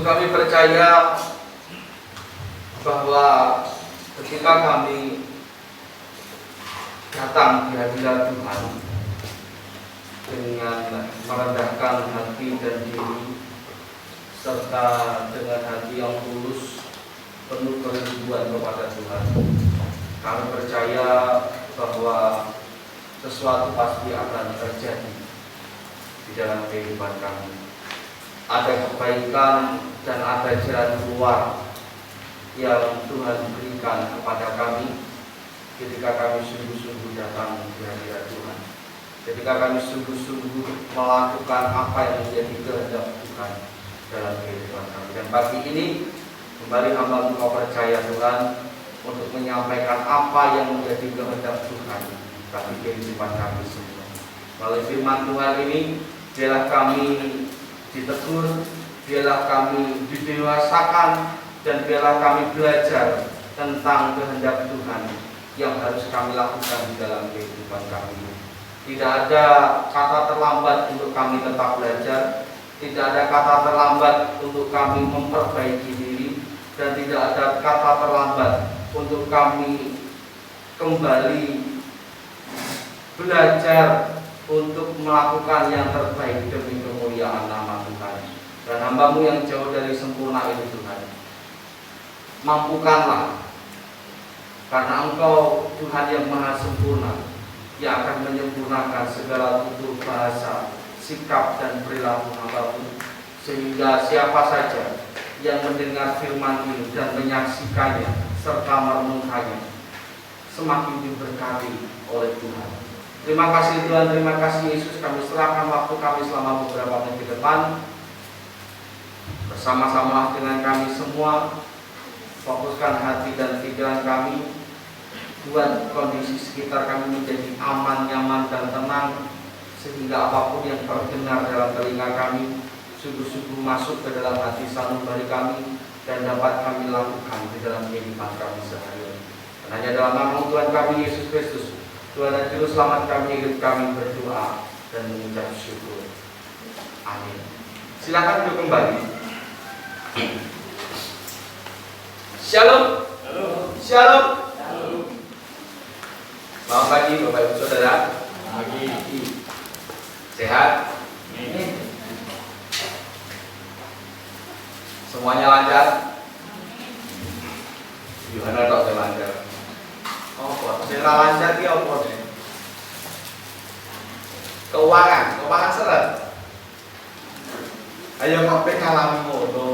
Sungguh kami percaya bahwa ketika kami datang di hadirat Tuhan dengan merendahkan hati dan diri serta dengan hati yang tulus penuh kerinduan kepada Tuhan, kami percaya bahwa sesuatu pasti akan terjadi di dalam kehidupan kami. Ada kebaikan dan ada jalan keluar yang Tuhan berikan kepada kami ketika kami sungguh-sungguh datang di hadirat Tuhan, ketika kami sungguh-sungguh melakukan apa yang menjadi kehendak Tuhan dalam kehidupan kami. Dan pagi ini kembali hamba Engkau percaya Tuhan untuk menyampaikan apa yang menjadi kehendak Tuhan bagi kehidupan kami semua. Melalui firman Tuhan ini, biarlah kami ditegur, biarlah kami didewasakan, dan biarlah kami belajar tentang kehendak Tuhan yang harus kami lakukan di dalam kehidupan kami. Tidak ada kata terlambat untuk kami tetap belajar, tidak ada kata terlambat untuk kami memperbaiki diri, dan tidak ada kata terlambat untuk kami kembali belajar untuk melakukan yang terbaik demi kemuliaan nama Tuhan. Dan hamba-Mu yang jauh dari sempurna ini Tuhan, mampukanlah, karena Engkau Tuhan yang maha sempurna, yang akan menyempurnakan segala tutur bahasa, sikap dan perilaku hamba-Mu, sehingga siapa saja yang mendengar firman ini dan menyaksikannya serta merenungkannya semakin diberkati oleh Tuhan. Terima kasih Tuhan, terima kasih Yesus. Kami serahkan waktu kami selama beberapa menit ke depan. Bersama-sama dengan kami semua, fokuskan hati dan pikiran kami, buat kondisi sekitar kami menjadi aman, nyaman, dan tenang, sehingga apapun yang terdengar dalam telinga kami sungguh-sungguh masuk ke dalam hati sanubari kami dan dapat kami lakukan di dalam kehidupan kami sehari-hari. Dan hanya dalam nama Tuhan kami Yesus Kristus, Tuhan dan Juru Selamat kami, hidup kami berdoa dan mengucap syukur. Amin. Silakan duduk kembali. Shalom. Shalom. Selamat pagi Bapak Ibu Saudara. Pagi. Sehat? Semuanya lancar? Gimana dok yang lancar? Oh, saya lancar dia apa deh? Keuangan seret. Ayo kabeh ngalami ngono.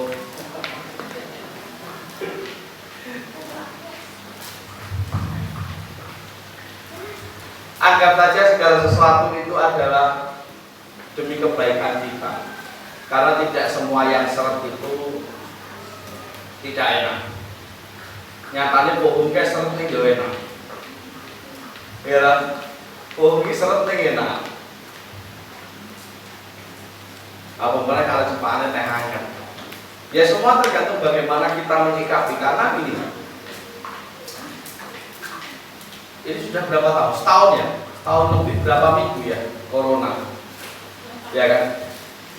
Anggap saja segala sesuatu itu adalah demi kebaikan kita. Karena tidak semua yang seret itu tidak enak. Nyatanya pohonnya seret itu enak. Ya, pohonnya seret itu enak. Apa benar kalau cepatannya teh hangat? Ya semua tergantung bagaimana kita menyikapi. Karena ini sudah berapa tahun? Setahun ya? Setahun lebih, berapa minggu ya? Corona, ya kan?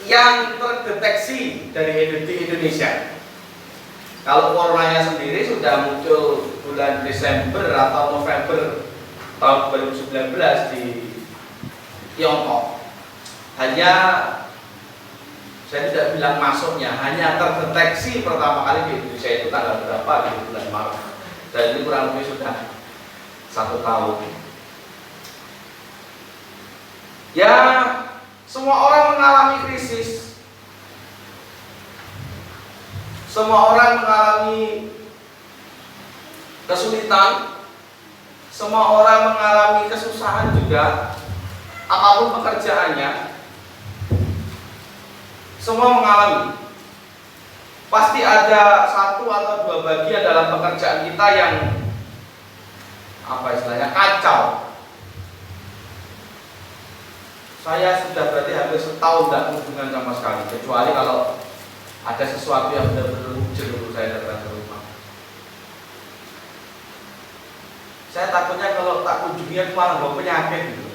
Yang terdeteksi di Indonesia. Kalau coronanya sendiri sudah muncul bulan Desember atau November tahun 2019 di Tiongkok. Hanya, saya tidak bilang masuknya, hanya terdeteksi pertama kali di Indonesia itu tanggal berapa di bulan Maret. Dan ini kurang lebih sudah 1 tahun. Ya, semua orang mengalami krisis. Semua orang mengalami kesulitan. Semua orang mengalami kesusahan juga. Apapun pekerjaannya, semua mengalami. Pasti ada 1 atau 2 bagian dalam pekerjaan kita yang kacau. Saya sudah berarti hampir setahun tidak hubungan sama sekali, kecuali kalau ada sesuatu yang benar-benar urgent untuk saya datang ke rumah. Saya takutnya kalau tak kunjungi malah bawa penyakit gitu.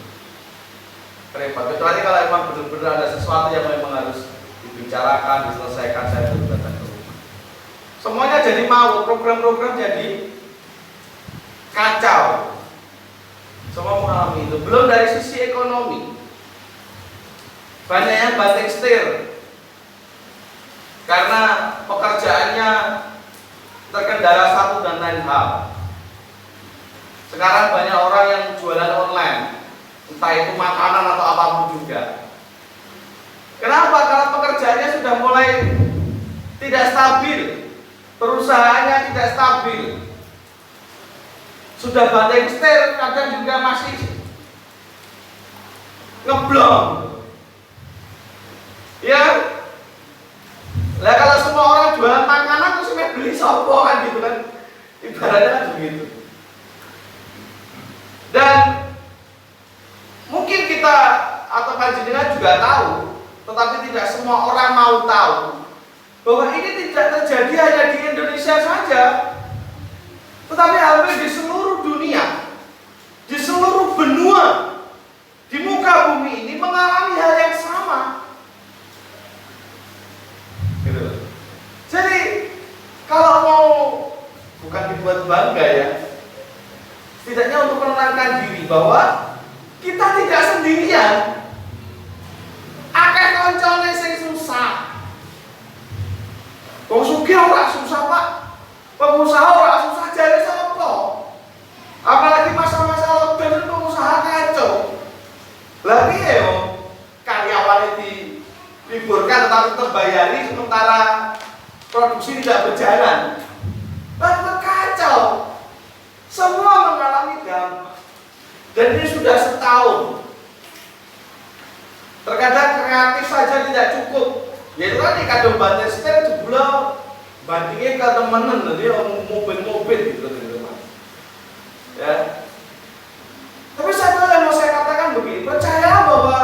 Repot. Kecuali kalau memang benar-benar ada sesuatu yang memang harus dibicarakan, diselesaikan, saya baru datang ke rumah. Semuanya jadi mau, program-program jadi kacau. Semua mengalami itu. Belum dari sisi ekonomi, banyak yang banting setir karena pekerjaannya terkendala satu dan lain hal. Sekarang banyak orang yang jualan online, entah itu makanan atau apapun juga. Kenapa? Karena pekerjaannya sudah mulai tidak stabil, perusahaannya tidak stabil, sudah banting setir, kadang juga masih ngeblok. Ya, lah kalau semua orang jualan makanan terus beli sopo kan gitu kan, ibaratnya kan begitu. Dan mungkin kita atau panjenengan juga tahu, tetapi tidak semua orang mau tahu bahwa ini tidak terjadi hanya di Indonesia saja, tetapi hampir di seluruh dunia, di seluruh benua, di muka bumi ini mengalami hal yang sama. Gitu. Jadi kalau mau bukan dibuat bangga ya, setidaknya untuk menenangkan diri bahwa kita tidak sendirian. Akeh koncone sing susah. Wong sugih ora susah, Pak. Pengusaha ora susah jare sapa? Apalagi masa-masa lockdown pengusaha kacau. Lah piye yo? Karyawane diliburkan tetapi terbayari sementara produksi tidak berjalan. Lah kacau. Semua mengalami dampak. Dan ini sudah setahun. Terkadang kreatif saja tidak cukup. Yaitu tadi kadang banting setir jebul bandingnya ke temenan nanti mobil-mobil gitu teman-teman. Ya. Tapi satu yang mau saya katakan begini, percaya bahwa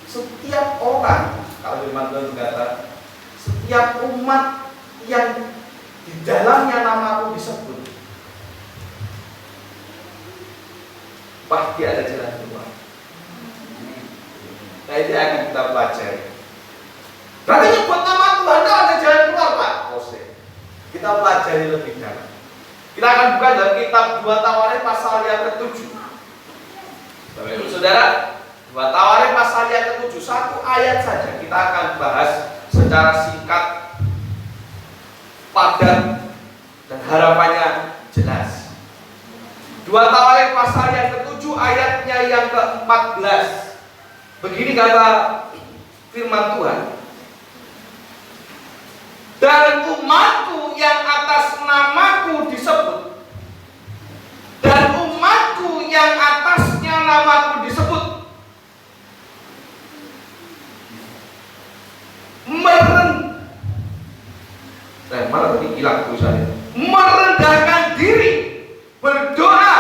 setiap orang, kalau firman Tuhan berkata, setiap umat yang di dalamnya namaku disebut, pasti ada jalan keluar. Nah itu akan kita pelajari. Berarti nyebut nama Tuhan itu ada jalan keluar, Pak Ose. Kita pelajari lebih dalam. Kita akan buka dalam kitab 2 Tawarik pasal yang ke-7. Bapak Ibu Saudara, 2 Tawarik pasal yang ke-7, satu ayat saja kita akan bahas secara singkat, padat, dan harapannya jelas. 2 Tawarik pasal yang ke-7 ayatnya yang ke-14. Begini kata firman Tuhan. Dan umatku yang atas namaku disebut, dan umatku yang atasnya namaku disebut, merendahkan diri, berdoa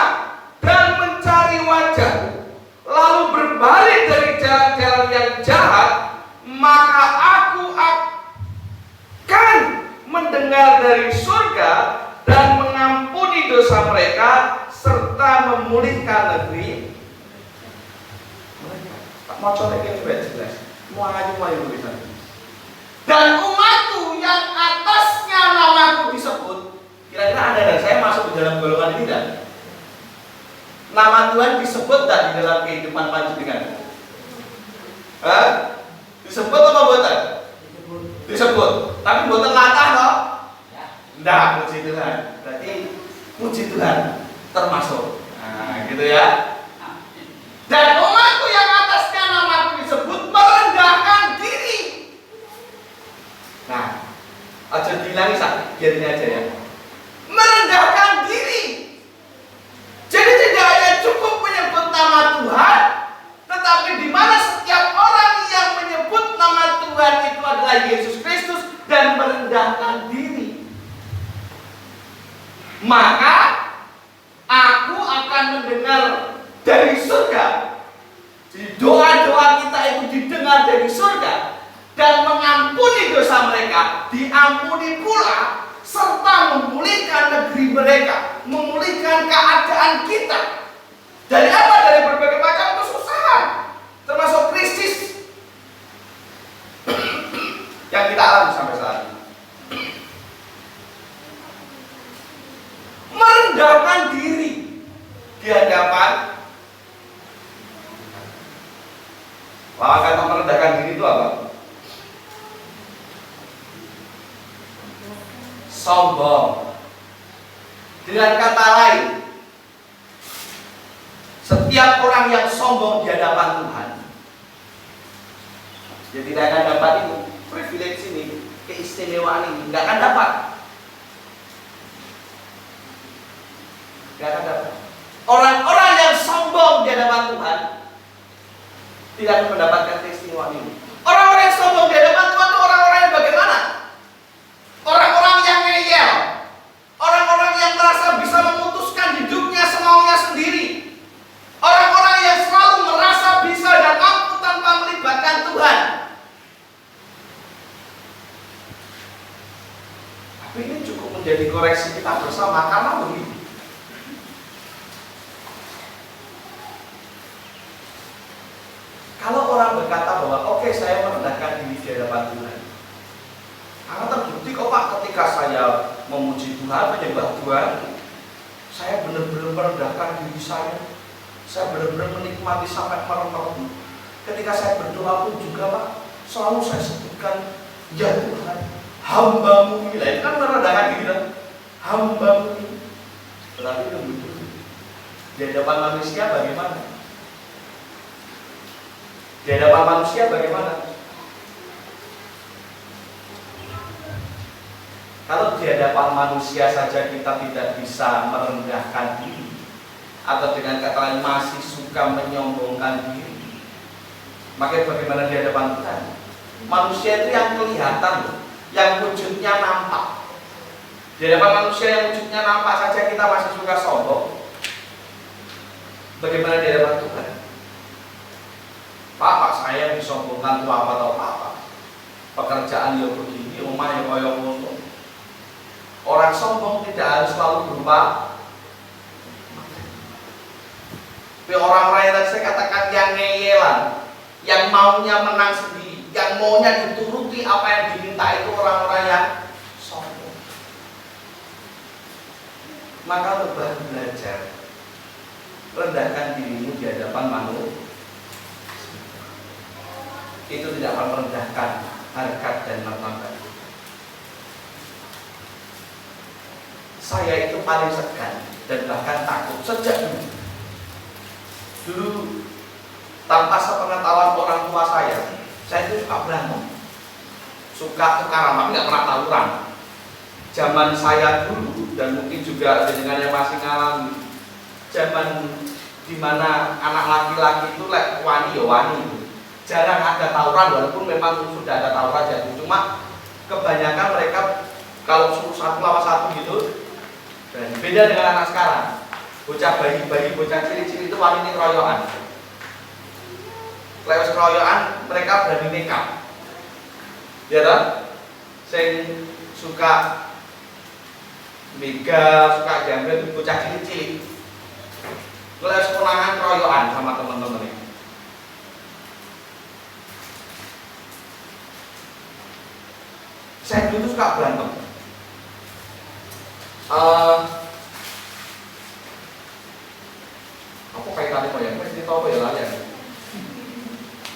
dan mencari wajah, lalu berbalik dari jalan-jalan yang jahat, maka aku akan mendengar dari surga dan mengampuni dosa mereka serta memulihkan negeri mereka. Tak mau coleknya juga jelas. Mau bisa. Dan umatku yang atasnya namaku disebut. Kira-kira Anda dan saya masuk di dalam golongan ini tidak? Nama Tuhan disebut tak di dalam kehidupan panjenengan? Disebut apa buatan? Disebut. Tapi buatan latah loh. Tidak, puji Tuhan. Berarti puji Tuhan termasuk. Nah, gitu ya. Dan umatku yang atasnya namaku disebut merendahkan diri. Nah, aja dihilangi biarin aja ya. Merendahkan diri. Jadi tidak hanya cukup menyebut nama Tuhan, tetapi di mana setiap orang yang menyebut nama Tuhan itu adalah Yesus Kristus dan merendahkan diri, maka aku akan mendengar dari surga. Jadi doa-doa kita itu didengar dari surga dan mengampuni dosa mereka, diampuni pula, serta memulihkan negeri mereka, memulihkan keadaan kita. Dari apa? Dari berbagai macam kesusahan, termasuk krisis yang kita alami sampai saat ini. Lawan kata merendahkan diri itu apa? Sombong. Dengan kata lain, setiap orang yang sombong di hadapan Tuhan, dia tidak akan dapat itu, privilege ini, keistimewaan ini, nggak akan dapat. Nggak akan dapat. Orang-orang yang sombong di hadapan Tuhan tidak akan mendapatkan keistimewaan ini. Orang-orang yang sombong di hadapan Tuhan itu orang-orang yang bagaimana? Orang-orang yang ngeyel, orang-orang yang merasa bisa memutuskan hidupnya semaunya sendiri, orang-orang yang selalu merasa bisa dan mampu tanpa melibatkan Tuhan. Tapi ini cukup menjadi koreksi kita bersama karena begini. Kalau orang berkata bahwa oke, saya merendahkan diri di hadapan Tuhan, karena terbukti kok Pak, ketika saya memuji Tuhan, menyembah Tuhan, saya benar-benar merendahkan diri saya benar-benar menikmati sampai merem-merem. Ketika saya berdoa pun juga Pak, selalu saya sebutkan, ya Tuhan, hamba-Mu ini. Itu kan merendahkan diri kan? Hamba-Mu ini. Tetapi di hadapan manusia bagaimana? Di hadapan manusia bagaimana? Kalau di hadapan manusia saja kita tidak bisa merendahkan diri, atau dengan kata lain masih suka menyombongkan diri, maka bagaimana di hadapan Tuhan? Manusia itu yang kelihatan, yang wujudnya nampak. Di hadapan manusia yang wujudnya nampak saja kita masih suka sombong. Bagaimana di hadapan Tuhan? Pak, saya disombongkan tuh apa atau apa? Pekerjaan ya begini, rumah ya koyong ngono. Orang sombong tidak harus selalu berupa. Tapi orang-orang yang tadi saya katakan yang ngeyelan, yang maunya menang sendiri, yang maunya dituruti apa yang diminta, itu orang-orang yang sombong. Maka lo baru belajar rendahkan dirimu di hadapan manusia. Itu tidak akan merendahkan harkat dan martabat. Saya itu paling segan dan bahkan takut sejak dulu tanpa sepengetahuan orang tua saya itu suka berantem, suka tukaran, tapi nggak pernah tawuran. Zaman saya dulu, dan mungkin juga dengan yang masih ngalami, zaman dimana anak laki-laki itu wani ya wani, jarang ada tawuran, walaupun memang sudah ada tawuran jatuh. Cuma kebanyakan mereka kalau suruh satu lawan satu gitu. Dan beda dengan anak sekarang. Bocah bayi-bayi, bocah cilik-cilik itu wani ini keroyokan. Lewat keroyokan mereka berani nekat. Ya kan? Saya suka mega, suka jambret itu bocah cilik-cilik. Lewat sekolah keroyokan sama teman-teman ini. Saya dulu suka berantem. Aku kaitannya kok ya, mesti tahu apa ya lah ya.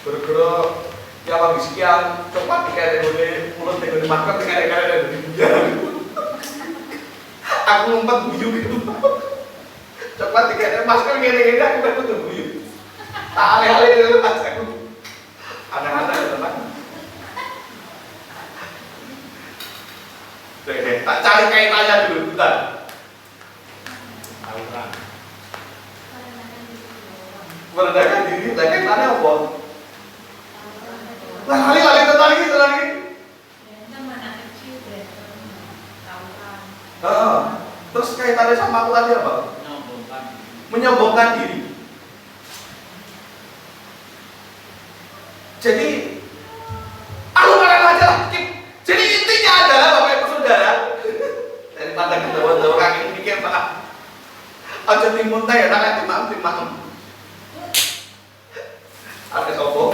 Bergerak tiap lagi sekian, coba tiga tegone mulut tegone makan tiga dari dunia. Aku ngumpet guyu gitu. Coba tiga masker gini-gini aku betul guyu. Tak alih-alih itu pas aku. Anak-anak ya teman. Tak cari kaitannya dulu, bentar. Tawuran. Merendahkan diri, tak kaitannya apa? Lah kali lagi lagi. Terus kaitannya sama aku tadi apa? Menyombongkan diri. Jadi aku kalian aja lah. Jadi intinya adalah Bapak Ibu Saudara, daripada ketawa-tawa kaki mikir Pak, aja timun teh ya, tak timang. Ada sopo.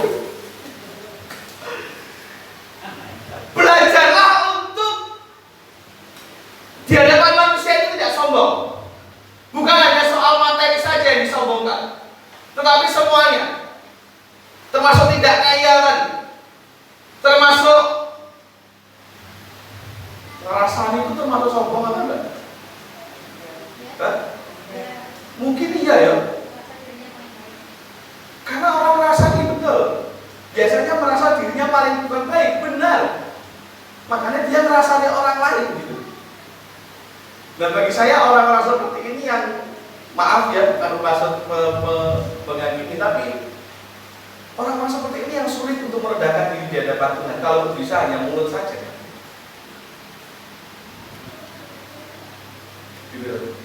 Belajarlah untuk di hadapan manusia itu tidak sombong. Bukan hanya soal materi saja yang disombongkan, tetapi semuanya, termasuk termasuk tidak ngeyel tadi, termasuk ngerasani itu termasuk sombong apa enggak? Hah? Mungkin iya ya. Karena orang merasa betul, biasanya merasa dirinya paling baik, benar. Makanya dia merasani orang lain gitu. Dan bagi saya orang-orang seperti ini yang, maaf ya, bukan maksud menghakimi, tapi orang-orang seperti ini yang sulit untuk meredakan diri di hadapan Tuhan. Kalau bisa hanya mulut saja. Gitu.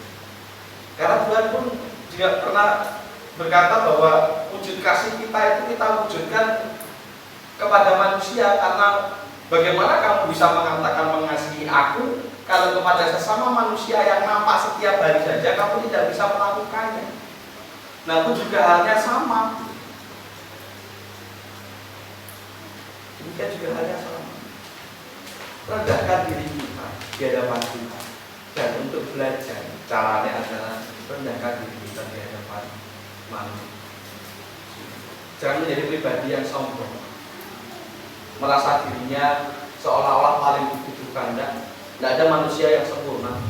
Karena Tuhan pun juga pernah berkata bahwa wujud kasih kita itu kita wujudkan kepada manusia, karena bagaimana kamu bisa mengatakan mengasihi aku kalau kepada sesama manusia yang nampak setiap hari saja kamu tidak bisa melakukannya. Nah, aku juga halnya sama. Demikian juga halnya sama. Rendahkan diri kita di hadapan Tuhan, dan untuk belajar caranya adalah rendahkan diri kita di hadapan manusia. Jangan menjadi pribadi yang sombong, merasa dirinya seolah-olah paling dibutuhkan. Tidak ada manusia yang sempurna.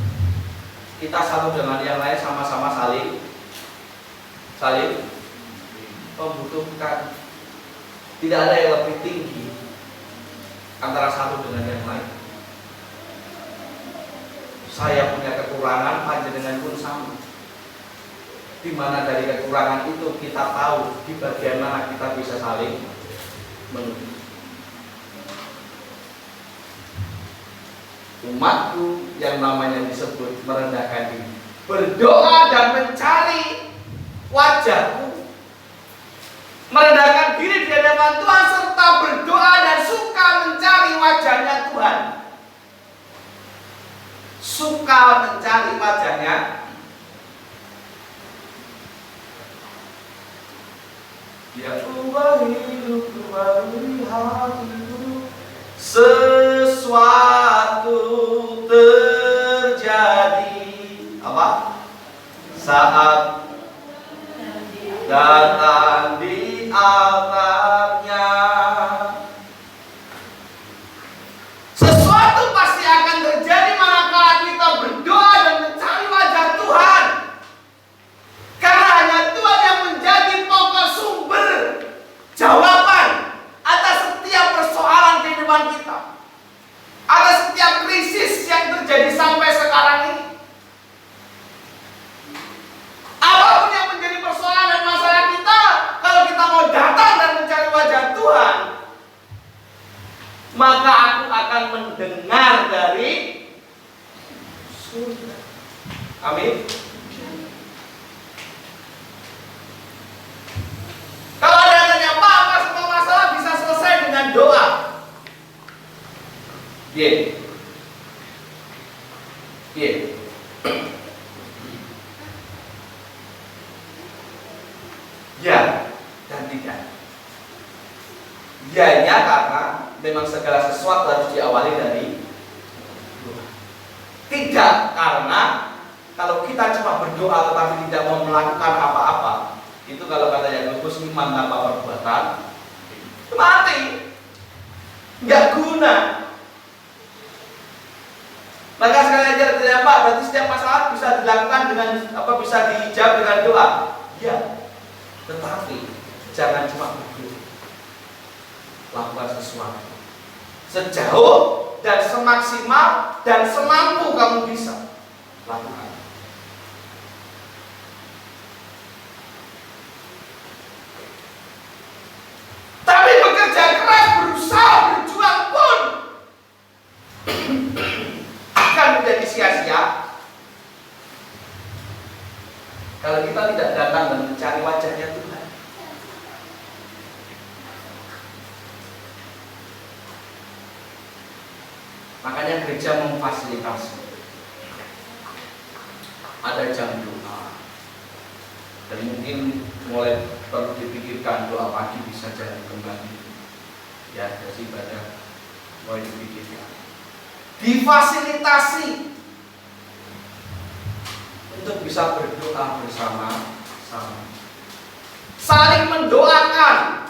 Kita satu dengan yang lain sama-sama saling membutuhkan. Tidak ada yang lebih tinggi antara satu dengan yang lain. Saya punya kekurangan, panjenengan pun sama. Di mana dari kekurangan itu kita tahu di bagian mana kita bisa saling menuju. Umatku yang namanya disebut merendahkan diri, berdoa dan mencari wajahku, merendahkan diri di hadapan Tuhan serta berdoa dan suka mencari wajahnya Tuhan. Suka mencari wajahnya. Ya Allah, hidup kembali hatiku, sesuatu terjadi apa? Saat datang di altarnya, sesuatu pasti akan terjadi manakala kita berdoa dan mencari wajah Tuhan. Karena hanya Tuhan yang menjadi pokok sumber jawaban atas setiap persoalan kehidupan kita, atas setiap krisis yang terjadi sampai sekarang ini. Apapun yang menjadi persoalan dan masalah kita, kalau kita mau datang dan mencari wajah Tuhan, maka aku akan mendengar dari surga. Amin. Kalau ada yang tanya, Pak, apa semua masalah bisa selesai dengan doa? Ya dan tidak. Ya karena memang segala sesuatu harus diawali dari doa. Tidak karena kalau kita cuma berdoa tetapi tidak mau melakukan apa-apa, itu kalau kata Yakobus, iman tanpa perbuatan mati, nggak guna. Maka sekali aja tidak, Pak, berarti setiap masalah bisa dilakukan dengan apa, bisa dijawab dengan doa. Ya, tetapi jangan cuma berdoa, lakukan sesuatu sejauh dan semaksimal dan semampu kamu bisa lakukan. Tapi bekerja keras, berusaha, berjuang pun akan menjadi sia-sia kalau kita tidak datang dan mencari wajahnya Tuhan. Makanya gereja memfasilitasi, ada jam doa, dan mungkin mulai perlu dipikirkan doa pagi bisa jadi kembali. Ya, jadi ibadah mulai dipikirkan, difasilitasi untuk bisa berdoa bersama-sama, saling mendoakan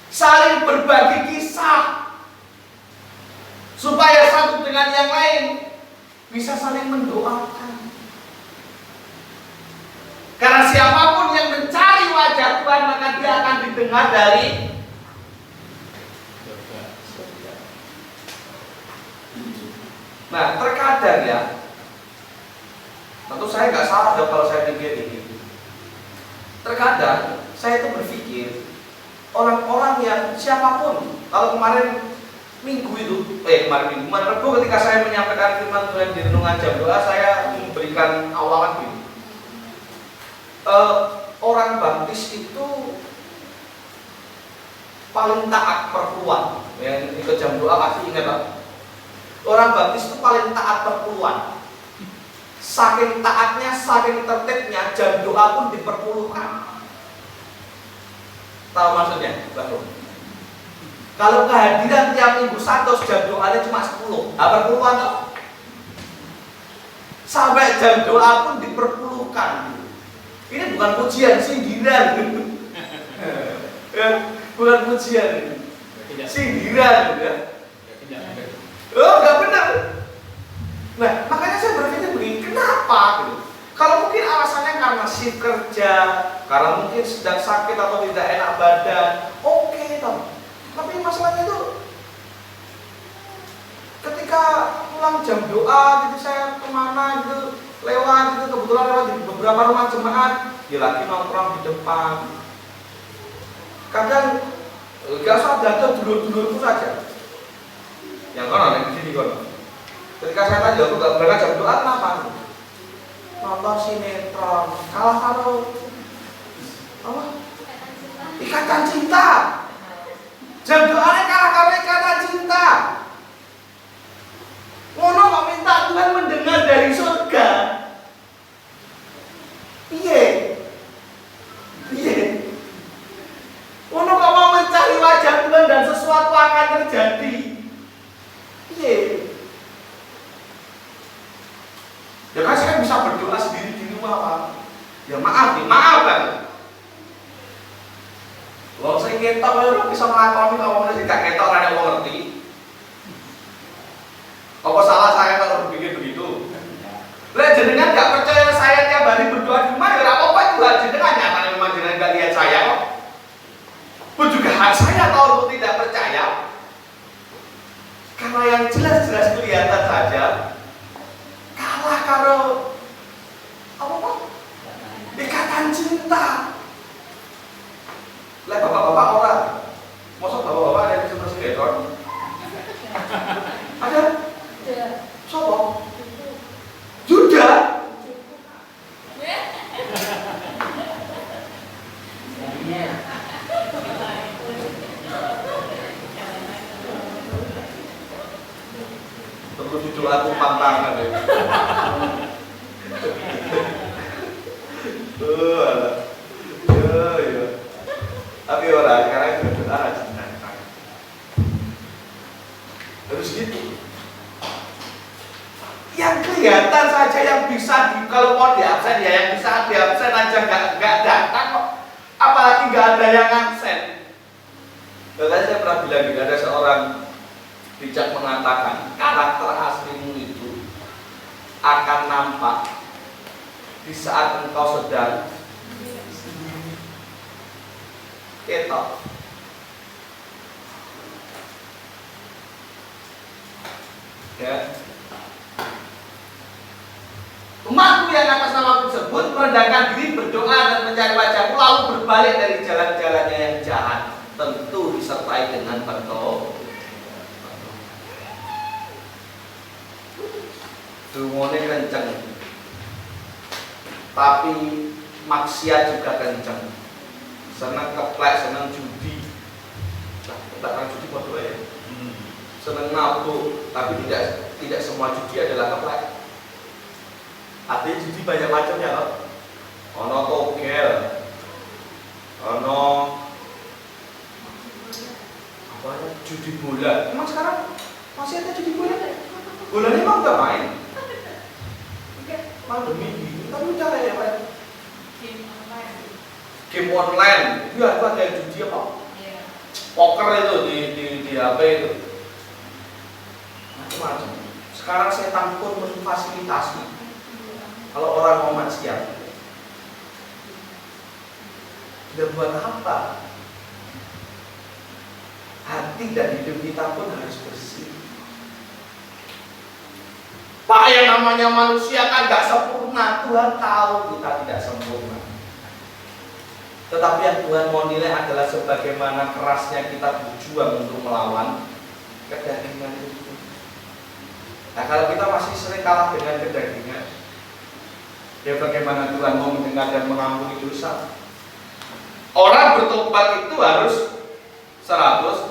saling berbagi kisah, supaya satu dengan yang lain bisa saling mendoakan. Karena siapapun yang mencari wajah Tuhan, maka dia akan didengar dari surga. Nah, terkadang ya, tentu saya nggak salah kalau saya pikir ini. Terkadang saya itu berpikir orang-orang yang siapapun, kalau kemarin kemarin Rebu ketika saya menyampaikan firman Tuhan di renungan jam doa, saya memberikan awalan gitu. Orang baptis itu paling taat perpuluhan. Yang ikut jam doa pasti ingat Pak. Orang baptis itu paling taat perpuluhan. Saking taatnya, saking tertibnya, jam doa pun diperpuluhkan. Tahu maksudnya, Bang? Kalau kehadiran tiap minggu 100, jam doanya cuma 10. Perpuluhan toh? Sampai jam doa pun diperpuluhkan. Ini bukan pujian, sindiran. Bukan pujian, sindiran. Oh, nggak benar. Nah, makanya saya berpikir begini, kenapa? Gitu. Kalau mungkin alasannya karena shift kerja, karena mungkin sedang sakit atau tidak enak badan, oke toh. Tapi masalahnya itu ketika pulang jam doa gitu, saya kemana gitu, lewat gitu, kebetulan lewat di beberapa rumah jemaat, dia lagi nongkrong di depan. Kadang gak usah datang dulur-dulurku saja. Yang kono yang di sini kono. Ketika saya tanya, aku gak berangkat jam doa, kenapa? Nonton sinetron, kalah karo apa? Ikatan Cinta. Jam doanya kalah karo Ikatan Cinta. Ngono kok minta Tuhan mendengar dari surga. Piye? Ngono kok mau mencari wajah Tuhan dan sesuatu akan terjadi. Piye? Ya kan saya bisa berdoa sendiri di rumah Pak. Ya maaf kan. Wong sing ketok ora bisa nglakoni ngomongnya sing gak ketok ora wong ngerti. Apa salah saya kalau berpikir begitu? Lah jenengan gak percaya saya tiap hari berdoa di rumah, ya ora apa-apa Tuhan jenengan nyatane memang jenengan gak lihat saya kok. Pun juga hak saya kalau tidak percaya. Karena yang jelas-jelas kelihatan saja kalah karo apa Pak? Ikatan Cinta. Lah bapak-bapak orang, masa bapak-bapak ada yang seperti sinetron? Ada? Sopo? Juda? Terus judul aku pantangan ya. Ya. Tapi orang sekarang berdoa rajin. Terus gitu. Yang kelihatan saja yang bisa kalau mau diabsen ya, yang bisa diabsen aja nggak datang kok. Apalagi nggak ada yang absen. Bahkan saya pernah bilang juga ada seorang bijak mengatakan karakter aslimu itu akan nampak di saat engkau sedang ketok. Ya. Umatku yang atas namaku tersebut merendahkan diri, berdoa dan mencari wajahku, lalu berbalik dari jalan-jalannya yang jahat, tentu disertai dengan bertobat. Dungone kenceng, tapi maksiat juga kenceng. Senang keplek, senang judi. Nah, judi bodoh ya. Senang nabung, tapi tidak semua judi adalah keplek. Artinya judi banyak macamnya loh. Ono togel, ono apa ya, judi bola. Emang sekarang masih ada judi bola? Bolanya emang nggak main? Pandemi ini, tapi udah ya Pak. Game online. Iya, itu ada judi apa? poker itu di HP itu macam-macam. Sekarang setan pun memfasilitasi kalau orang mau maksiat. Dan buat apa? Hati dan hidup kita pun harus bersih. Pak, yang namanya manusia kan gak sempurna. Tuhan tahu kita tidak sempurna. Tetapi yang Tuhan mau nilai adalah sebagaimana kerasnya kita berjuang untuk melawan kedagingan itu. Nah, kalau kita masih sering kalah dengan kedagingan, ya bagaimana Tuhan mau mendengar dan mengampuni dosa? Orang bertobat itu harus 100%.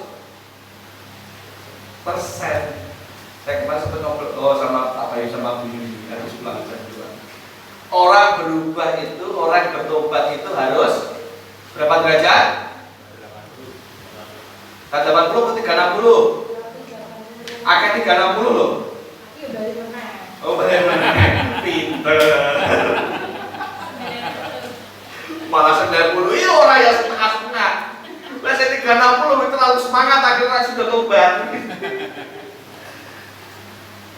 Saya kemarin sempat ngobrol sama Bu Yuni, harus belajar juga. Orang berubah itu, orang bertobat itu harus berapa derajat? 80 ke 360? Akeh 360 loh. Oh, benar. Pinter. Malah 90, iya orang yang setengah-setengah. Lah saya 360 itu terlalu semangat, akhirnya sudah tobat.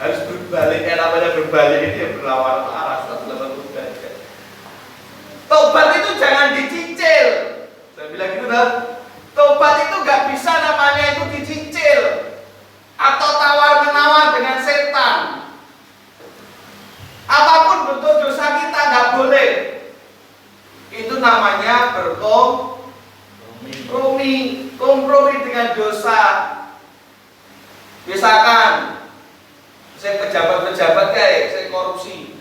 Harus berbalik, namanya berbalik ini ya berlawan arah 180 derajat. Tobat itu jangan dicicil. Saya bilang gitu dah. Tobat itu gak bisa namanya itu dicicil atau tawar-menawar dengan setan. Apapun bentuk dosa kita gak boleh. Itu namanya kompromi dengan dosa. Misalkan saya pejabat-pejabat kayak saya korupsi,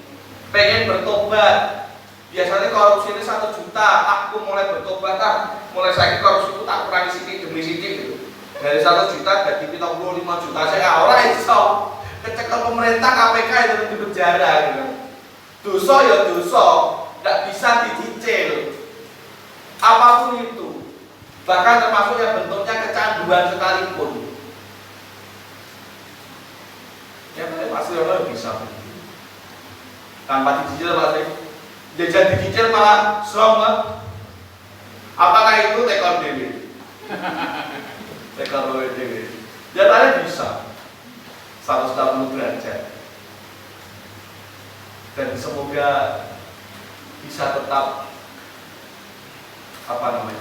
pengen bertobat. Biasanya korupsi ini 1 juta, aku mulai bertobat, mulai saya korupsi itu tak kurangi sedikit demi sedikit gitu. Dari 1 juta jadi 75 juta, saya orang iso kecekel pemerintah KPK itu di penjara gitu. Dosa ya dosa, tidak bisa dicicil. Apapun itu, bahkan termasuk yang bentuknya kecanduan sekalipun. Ya pasti orang bisa. Tanpa dicicil pasti. Jajan dicicil malah strong lah. Apakah itu tekor dewi? Tekor dewi. Jalannya bisa 180 derajat. Dan semoga bisa tetap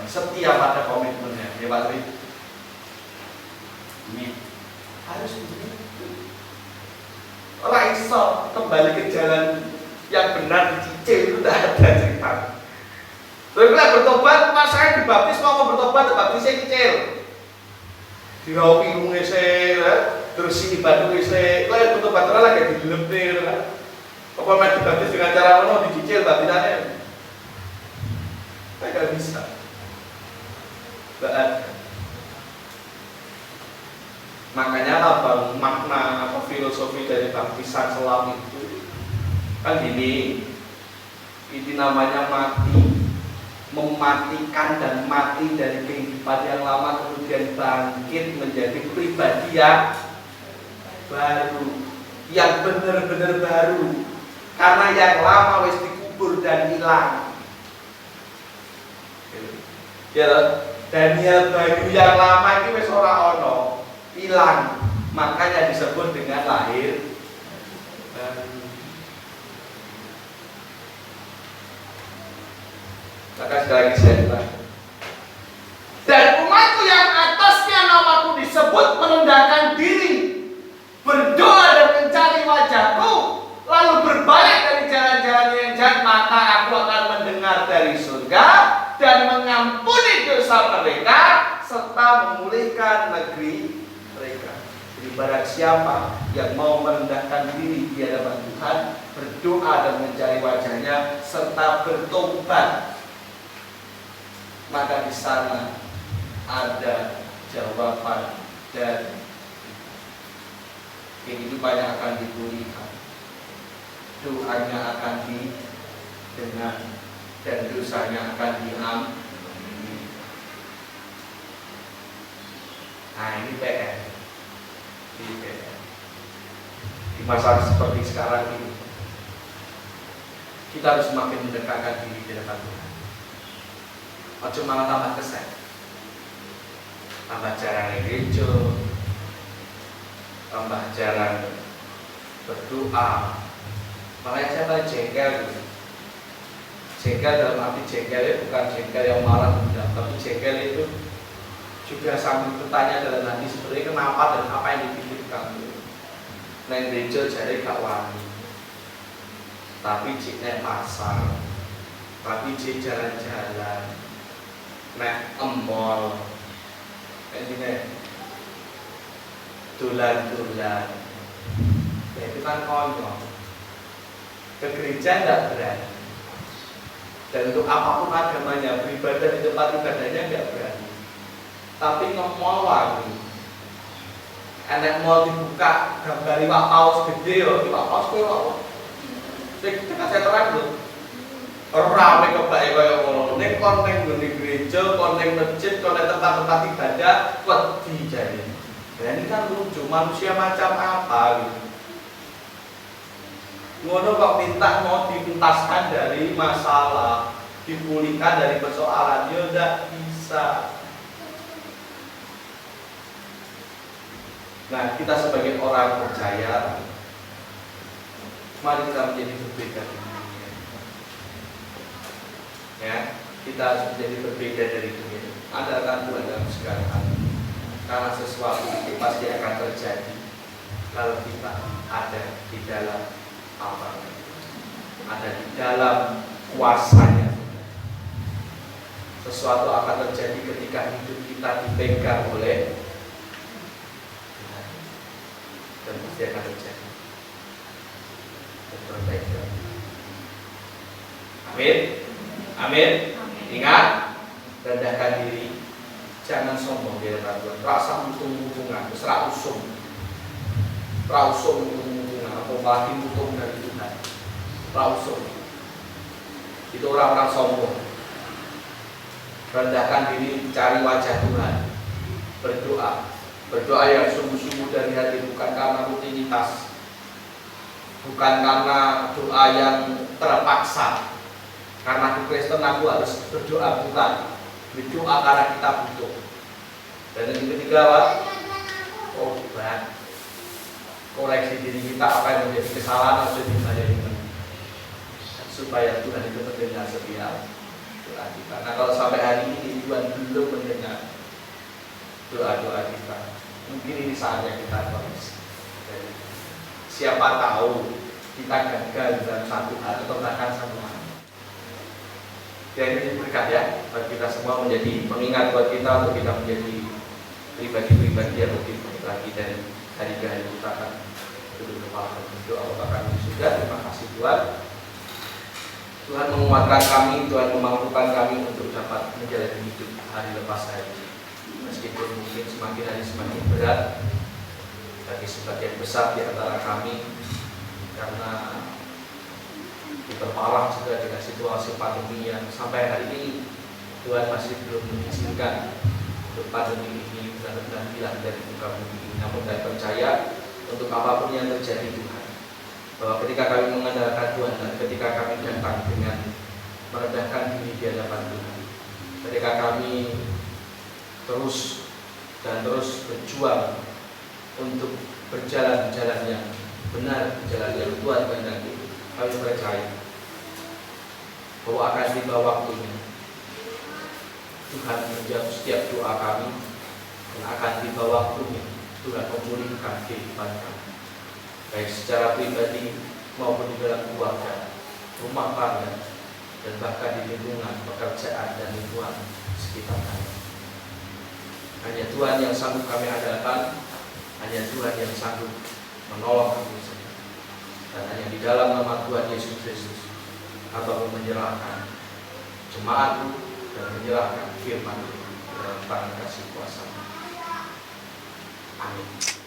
setia pada komitmennya, ya Pak Tri. Ini harus begitu. Orang iso kembali ke jalan yang benar dicicil itu tidak ada cerita. Terus kalau bertobat, pas saya dibaptis mau bertobat, baptisnya cicil. Dirau pirungnya saya, terus si batu saya, kalau bertobat terus lagi dilepir. Apa mau dibaptis dengan cara mana dicicil baptisannya? Tidak bisa. Tidak ada. Makanya abang makna filosofi dari baptisan selam itu kan gini, ini namanya mati, mematikan dan mati dari kehidupan yang lama kemudian bangkit menjadi pribadi yang baru, yang benar-benar baru, karena yang lama wis dikubur dan hilang. Ya, Daniel baru yang lama itu wis ora ono, hilang, makanya disebut dengan lahir baru. Maka sekali lagi saya bilang, dan umatku yang atasnya namaku disebut merendahkan diri, berdoa dan mencari wajahku, lalu berbalik dari jalan-jalan yang jahat, maka aku akan mendengar dari surga dan mengampuni dosa mereka serta memulihkan negeri mereka. Jadi barang siapa yang mau merendahkan diri di hadapan Tuhan, berdoa dan mencari wajahnya serta bertobat, maka di sana ada jawaban dan kehidupannya akan dipulihkan, doanya akan didengar dan dosanya akan diampuni. Nah ini PR. Di masa seperti sekarang ini kita harus semakin mendekatkan diri di hadapan Tuhan. Ojo malah tambah kesel. tambah jarang gereja, tambah jarang berdoa. Makanya saya paling jengkel gitu. Jengkel dalam arti jengkelnya bukan jengkel yang marah, tapi jengkel itu juga sambil bertanya dalam hati sebenarnya kenapa dan apa yang dipikirkan. Neng gereja jadi gak wani, tapi cik nek pasar, tapi cik jalan-jalan, nek mall, ini tulan-tulan, ya itu kan konyol. Ke gereja tidak berani, dan untuk apapun agamanya, beribadah di tempat ibadahnya tidak berani. Tapi nge-mall lagi, enek mall dibuka gambar Iwak Paus gede ya, Iwak Paus kowe wae. Sing saya terang lho. Rame kebake kaya ngono. Ning kon ning ngene gereja, kon ning masjid, kon ning tempat-tempat ibadah, wedi jane. Nah ini kan lucu, manusia macam apa gitu. Ngono kok minta mau dituntaskan dari masalah, dipulihkan dari persoalan, ya tidak bisa. Nah kita sebagai orang percaya, mari kita menjadi berbeda dengan dunia. Ya, kita harus menjadi berbeda dari dunia. Andalkan Tuhan dalam segala hal, karena sesuatu itu pasti akan terjadi kalau kita ada di dalam apa? Ada di dalam kuasanya. Sesuatu akan terjadi ketika hidup kita dipegang oleh Tuhan, dan pasti akan terjadi. Dan terpegang. Amin. Amin. Ingat, rendahkan diri, jangan sombong di hadapan Tuhan. Rasa mutung-mutungan, serah usum, mutung-mutungan, atau lagi mutung dari Tuhan. Rausum itu orang-orang sombong. Rendahkan diri, cari wajah Tuhan, berdoa yang sungguh-sungguh dari hati, bukan karena rutinitas, bukan karena doa yang terpaksa. Karena aku Kristen aku harus berdoa, bukan berdoa karena kita butuh. Dan yang ketiga, obat, koreksi diri kita apa yang menjadi kesalahan harus dibayari supaya Tuhan itu mendengar setiap doa kita. Nah kalau sampai hari ini Tuhan belum mendengar doa-doa kita, mungkin ini saatnya kita koreksi. Siapa tahu kita gagal dalam satu hal atau bahkan satu hal. Dan ini berkat ya bagi kita semua, menjadi pengingat buat kita untuk kita menjadi pribadi-pribadi yang lebih baik lagi dari hari ke hari. Kita akan duduk kepala dan berdoa. Bapak kami sudah, terima kasih Tuhan. Tuhan menguatkan kami, Tuhan memampukan kami untuk dapat menjalani hidup hari lepas hari. Meskipun mungkin semakin hari semakin berat bagi sebagian besar di antara kami, karena diperparah juga dengan situasi pandemi yang sampai hari ini Tuhan masih belum mengizinkan untuk pandemi ini benar-benar hilang dari muka bumi ini. Namun saya percaya untuk apapun yang terjadi Tuhan, bahwa ketika kami mengandalkan Tuhan dan ketika kami datang dengan merendahkan diri di hadapan Tuhan, ketika kami terus berjuang untuk berjalan jalan yang benar, jalan yang Tuhan kehendaki, kami percaya bahwa akan tiba waktunya Tuhan menjawab setiap doa kami, dan akan tiba waktunya Tuhan memulihkan kehidupan kami, baik secara pribadi maupun di dalam keluarga, rumah tangga, dan bahkan di lingkungan pekerjaan dan lingkungan sekitar kami. Hanya Tuhan yang sanggup kami andalkan, hanya Tuhan yang sanggup menolong kami saja. Dan hanya di dalam nama Tuhan Yesus Kristus atau menyerahkan jemaat dan menyerahkan firman dalam tangan kasih kuasa. Amin.